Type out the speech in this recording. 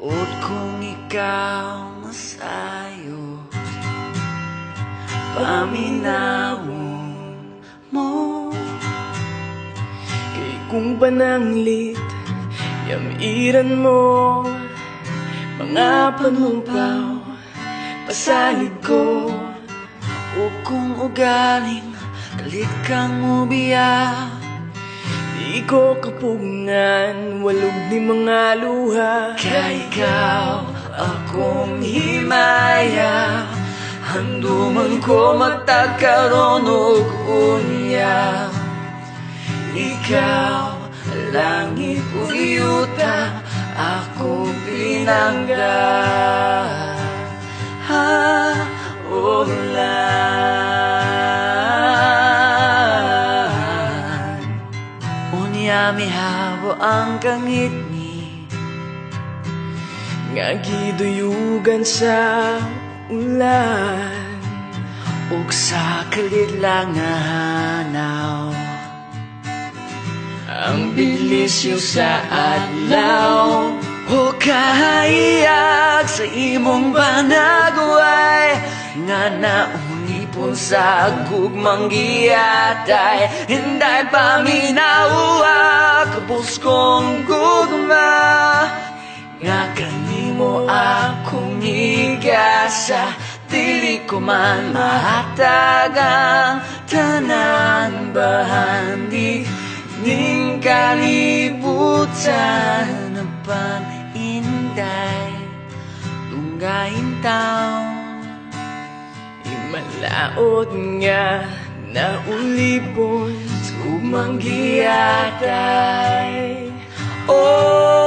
At kung ikaw masayo, paminawon mo. Kay kung pananglit, yamiran mo, mga panumpaw, pasalig ko. O kung ugaling kalit kang ubiya, di ko kapungan, walog ni mga luha. kay ikaw akong himaya, handuman ko magtagkaroon og unya. Ikaw, langit ug yuta, ako pinangga. Ulan unya mihabo ang kangit ni, Nga giduyugan sa ulan, ug sa kalit lang nga hanaw. Ang bilisyo sa adlaw, o kahayag sa imong panagway, nga naunipon sa gugmang giyatay. Hinday paminawa, kabus kong gugma, nga kanimo akong igasa. Dili ko man mahatag ang tanan, bahandi ning kalibutan ng paninday. Tunggain taon, imalaot nga na ulipon, umang giyatay. Oh,